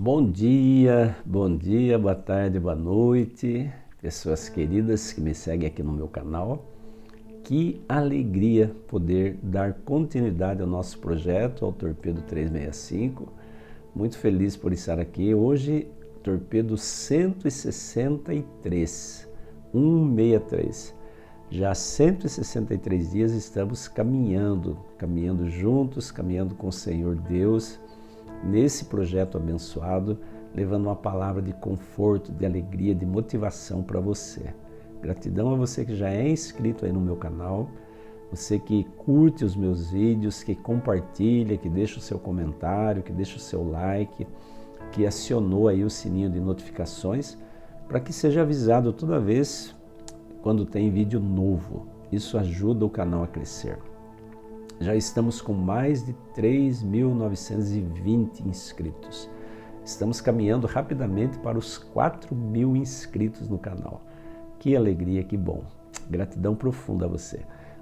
Bom dia, boa tarde, boa noite, pessoas queridas que me seguem aqui no meu canal. Que alegria poder dar continuidade ao nosso projeto, ao Torpedo 365. Muito feliz por estar aqui. Hoje, Torpedo 163, 163. Já há 163 dias estamos caminhando juntos, caminhando com o Senhor Deus, nesse projeto abençoado, levando uma palavra de conforto, de alegria, de motivação para você. Gratidão a você que já é inscrito aí no meu canal, você que curte os meus vídeos, que compartilha, que deixa o seu comentário, que deixa o seu like, que acionou aí o sininho de notificações para que seja avisado toda vez quando tem vídeo novo. Isso ajuda o canal a crescer. Já estamos com mais de 3.920 inscritos. Estamos caminhando rapidamente para os 4.000 inscritos no canal. Que alegria, que bom. Gratidão profunda a você.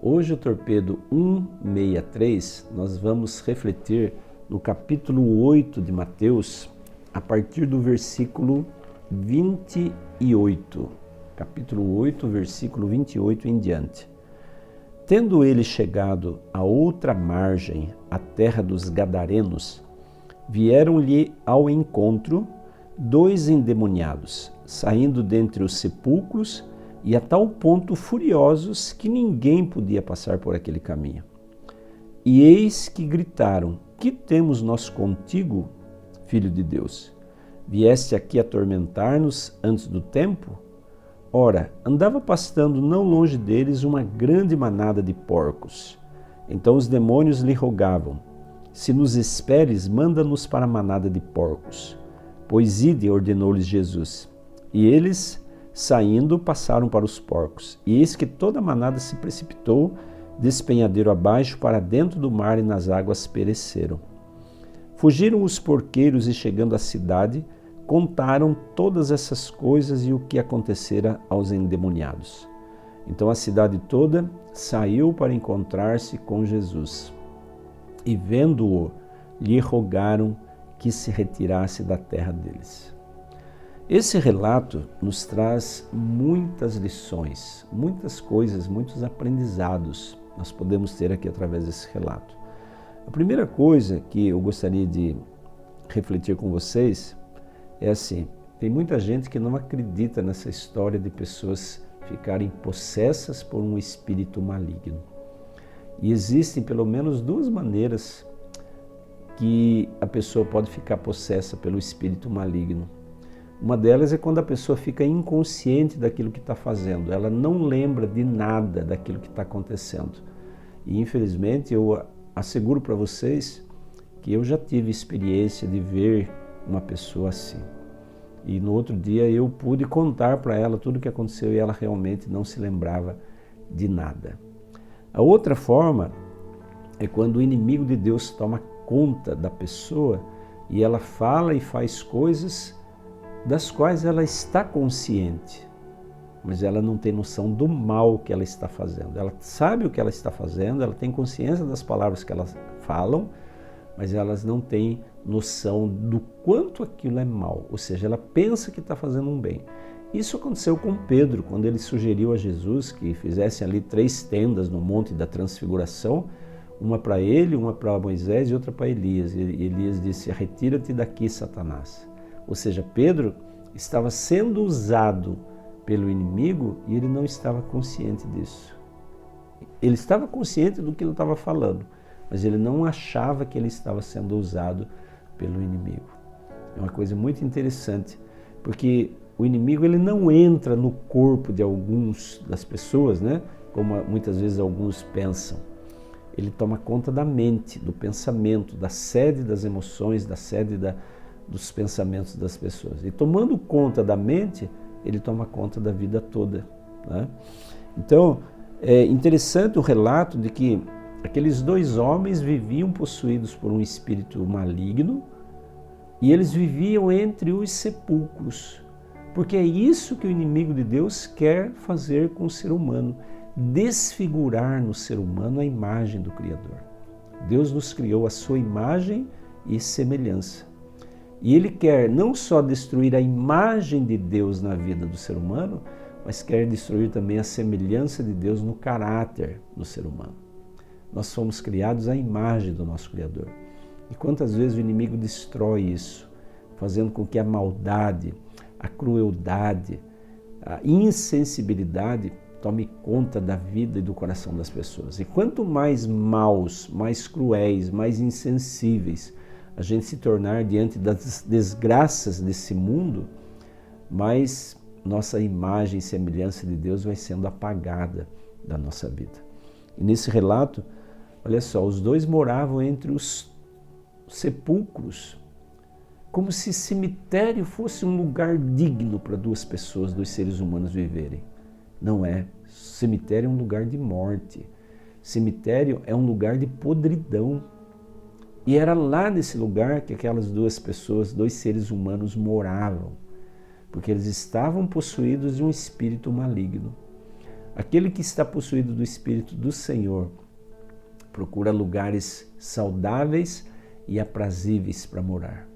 Hoje o Torpedo 163, nós vamos refletir no capítulo 8 de Mateus, a partir do versículo 28. Capítulo 8, versículo 28 em diante. Tendo ele chegado à outra margem, a terra dos Gadarenos, vieram-lhe ao encontro 2 endemoniados, saindo dentre os sepulcros e a tal ponto furiosos que ninguém podia passar por aquele caminho. E eis que gritaram: que temos nós contigo, Filho de Deus? Vieste aqui atormentar-nos antes do tempo? Ora, andava pastando não longe deles uma grande manada de porcos. Então os demônios lhe rogavam: se nos esperes, manda-nos para a manada de porcos. Pois ide, ordenou-lhes Jesus. E eles, saindo, passaram para os porcos. E eis que toda a manada se precipitou, despenhadeiro abaixo, para dentro do mar, e nas águas pereceram. Fugiram os porqueiros e, chegando à cidade, contaram todas essas coisas e o que acontecera aos endemoniados. Então a cidade toda saiu para encontrar-se com Jesus. E vendo-o, lhe rogaram que se retirasse da terra deles. Esse relato nos traz muitas lições, muitas coisas, muitos aprendizados nós podemos ter aqui através desse relato. A primeira coisa que eu gostaria de refletir com vocês é assim: tem muita gente que não acredita nessa história de pessoas ficarem possessas por um espírito maligno. E existem pelo menos 2 maneiras que a pessoa pode ficar possessa pelo espírito maligno. Uma delas é quando a pessoa fica inconsciente daquilo que está fazendo, ela não lembra de nada daquilo que está acontecendo. E infelizmente eu asseguro para vocês que eu já tive experiência de ver uma pessoa assim. E no outro dia eu pude contar para ela tudo o que aconteceu e ela realmente não se lembrava de nada. A outra forma é quando o inimigo de Deus toma conta da pessoa e ela fala e faz coisas das quais ela está consciente, mas ela não tem noção do mal que ela está fazendo. Ela sabe o que ela está fazendo, ela tem consciência das palavras que elas falam, mas elas não têm noção do quanto aquilo é mal, ou seja, ela pensa que está fazendo um bem. Isso aconteceu com Pedro, quando ele sugeriu a Jesus que fizessem ali 3 tendas no Monte da Transfiguração, uma para ele, uma para Moisés e outra para Elias. E Elias disse: retira-te daqui, Satanás. Ou seja, Pedro estava sendo usado pelo inimigo e ele não estava consciente disso. Ele estava consciente do que ele estava falando, mas ele não achava que ele estava sendo usado pelo inimigo. É uma coisa muito interessante, porque o inimigo ele não entra no corpo de alguns das pessoas, né? Como muitas vezes alguns pensam. Ele toma conta da mente, do pensamento, da sede das emoções, da sede dos pensamentos das pessoas. E tomando conta da mente, ele toma conta da vida toda, né? Então, é interessante o relato de que aqueles 2 homens viviam possuídos por um espírito maligno e eles viviam entre os sepulcros, porque é isso que o inimigo de Deus quer fazer com o ser humano, desfigurar no ser humano a imagem do Criador. Deus nos criou a sua imagem e semelhança. E ele quer não só destruir a imagem de Deus na vida do ser humano, mas quer destruir também a semelhança de Deus no caráter do ser humano. Nós fomos criados à imagem do nosso Criador. E quantas vezes o inimigo destrói isso, fazendo com que a maldade, a crueldade, a insensibilidade tome conta da vida e do coração das pessoas. E quanto mais maus, mais cruéis, mais insensíveis a gente se tornar diante das desgraças desse mundo, mais nossa imagem e semelhança de Deus vai sendo apagada da nossa vida. E nesse relato, olha só, os dois moravam entre os sepulcros, como se cemitério fosse um lugar digno para duas pessoas, dois seres humanos viverem. Não é. Cemitério é um lugar de morte. Cemitério é um lugar de podridão. E era lá nesse lugar que aquelas duas pessoas, dois seres humanos moravam, porque eles estavam possuídos de um espírito maligno. Aquele que está possuído do Espírito do Senhor procura lugares saudáveis e aprazíveis para morar.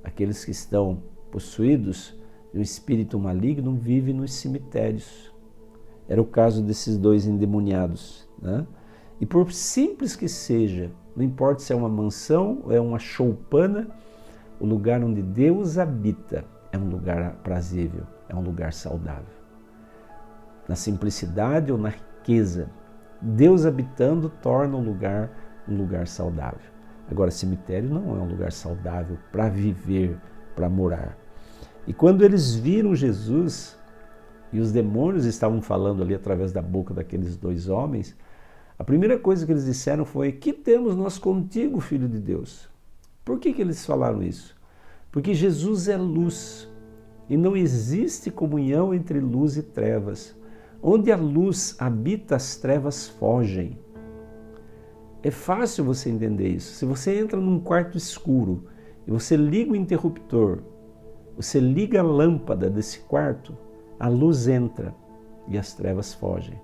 Aqueles que estão possuídos de um espírito maligno vivem nos cemitérios. Era o caso desses dois endemoniados, né? E por simples que seja, não importa se é uma mansão ou é uma choupana, o lugar onde Deus habita é um lugar aprazível, é um lugar saudável. Na simplicidade ou na riqueza, Deus habitando torna o lugar um lugar saudável. Agora, cemitério não é um lugar saudável para viver, para morar. E quando eles viram Jesus, e os demônios estavam falando ali através da boca daqueles dois homens, a primeira coisa que eles disseram foi: que temos nós contigo, Filho de Deus? Por que eles falaram isso? Porque Jesus é luz e não existe comunhão entre luz e trevas. Onde a luz habita, as trevas fogem. É fácil você entender isso. Se você entra num quarto escuro e você liga o interruptor, você liga a lâmpada desse quarto, a luz entra e as trevas fogem.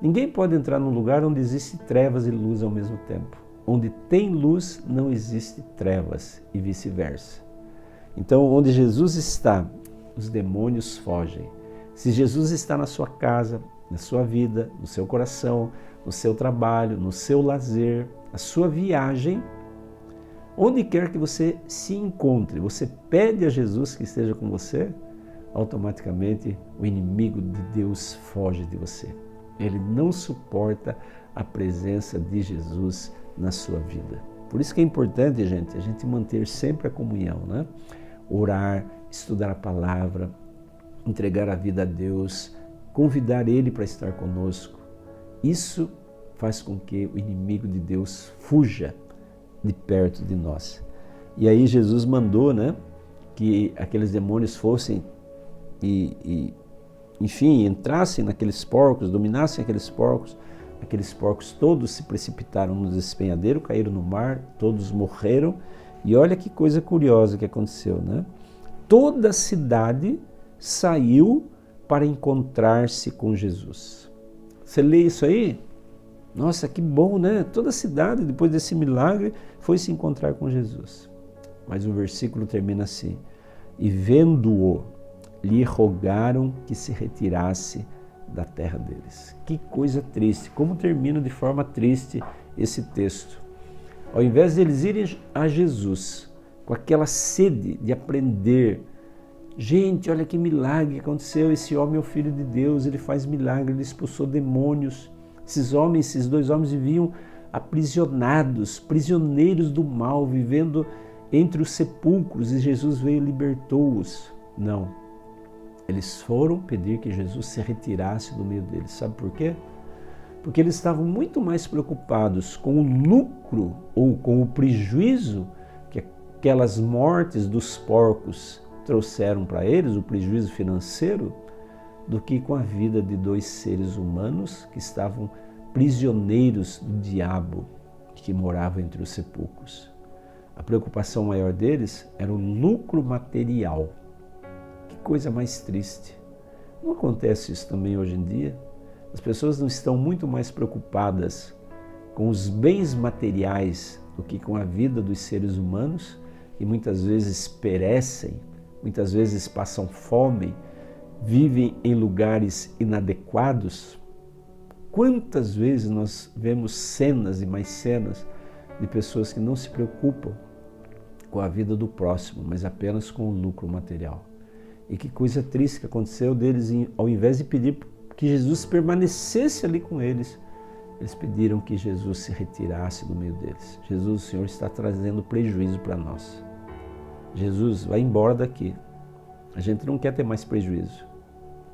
Ninguém pode entrar num lugar onde existe trevas e luz ao mesmo tempo. Onde tem luz, não existe trevas e vice-versa. Então, onde Jesus está, os demônios fogem. Se Jesus está na sua casa, na sua vida, no seu coração, no seu trabalho, no seu lazer, na sua viagem, onde quer que você se encontre, você pede a Jesus que esteja com você, automaticamente o inimigo de Deus foge de você. Ele não suporta a presença de Jesus na sua vida. Por isso que é importante, gente, a gente manter sempre a comunhão, né? Orar, estudar a palavra, entregar a vida a Deus, convidar Ele para estar conosco. Isso faz com que o inimigo de Deus fuja de perto de nós. E aí Jesus mandou, né, que aqueles demônios fossem enfim, entrassem naqueles porcos, dominassem aqueles porcos todos se precipitaram no despenhadeiro, caíram no mar, todos morreram. E olha que coisa curiosa que aconteceu, né? Toda a cidade saiu para encontrar-se com Jesus. Você lê isso aí? Nossa, que bom, né? Toda a cidade, depois desse milagre, foi se encontrar com Jesus. Mas o versículo termina assim: e vendo-o, lhe rogaram que se retirasse da terra deles. Que coisa triste, como termina de forma triste esse texto. Ao invés de eles irem a Jesus com aquela sede de aprender, gente, olha que milagre que aconteceu, esse homem é o Filho de Deus, ele faz milagre, ele expulsou demônios. Esses dois homens viviam aprisionados, prisioneiros do mal, vivendo entre os sepulcros, e Jesus veio e libertou-os. Não. Eles foram pedir que Jesus se retirasse do meio deles. Sabe por quê? Porque eles estavam muito mais preocupados com o lucro ou com o prejuízo que aquelas mortes dos porcos trouxeram para eles, o prejuízo financeiro, do que com a vida de dois seres humanos que estavam prisioneiros do diabo que morava entre os sepulcros. A preocupação maior deles era o lucro material. Que coisa mais triste. Não acontece isso também hoje em dia? As pessoas não estão muito mais preocupadas com os bens materiais do que com a vida dos seres humanos, que muitas vezes perecem, muitas vezes passam fome, vivem em lugares inadequados. Quantas vezes nós vemos cenas e mais cenas de pessoas que não se preocupam com a vida do próximo, mas apenas com o lucro material. E que coisa triste que aconteceu deles, ao invés de pedir que Jesus permanecesse ali com eles, eles pediram que Jesus se retirasse do meio deles. Jesus, o Senhor está trazendo prejuízo para nós. Jesus, vai embora daqui. A gente não quer ter mais prejuízo.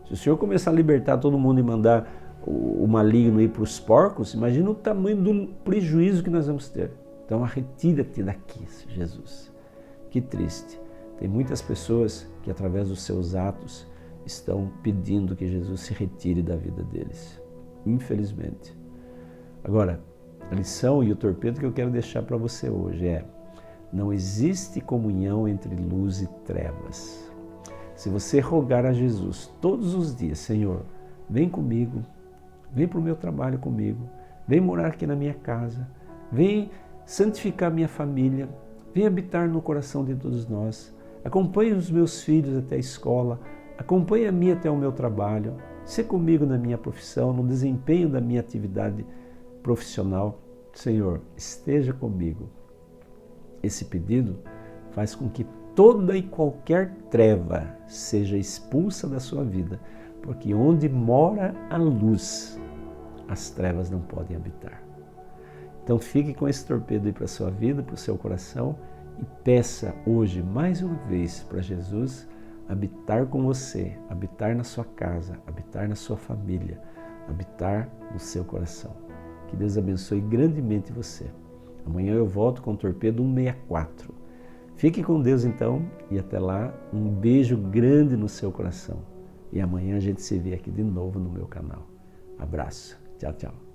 Se o Senhor começar a libertar todo mundo e mandar o maligno ir para os porcos, imagina o tamanho do prejuízo que nós vamos ter. Então, retira-te daqui, Jesus. Que triste. Tem muitas pessoas que, através dos seus atos, estão pedindo que Jesus se retire da vida deles. Infelizmente. Agora, a lição e o torpedo que eu quero deixar para você hoje é: não existe comunhão entre luz e trevas. Se você rogar a Jesus todos os dias, Senhor, vem comigo, vem para o meu trabalho comigo, vem morar aqui na minha casa, vem santificar minha família, vem habitar no coração de todos nós, acompanhe os meus filhos até a escola, acompanhe a mim até o meu trabalho, se comigo na minha profissão, no desempenho da minha atividade profissional. Senhor, esteja comigo. Esse pedido faz com que toda e qualquer treva seja expulsa da sua vida, porque onde mora a luz, as trevas não podem habitar. Então fique com esse torpedo aí para a sua vida, para o seu coração, e peça hoje, mais uma vez, para Jesus habitar com você, habitar na sua casa, habitar na sua família, habitar no seu coração. Que Deus abençoe grandemente você. Amanhã eu volto com o torpedo 164. Fique com Deus então, e até lá, um beijo grande no seu coração. E amanhã a gente se vê aqui de novo no meu canal. Abraço. Tchau, tchau.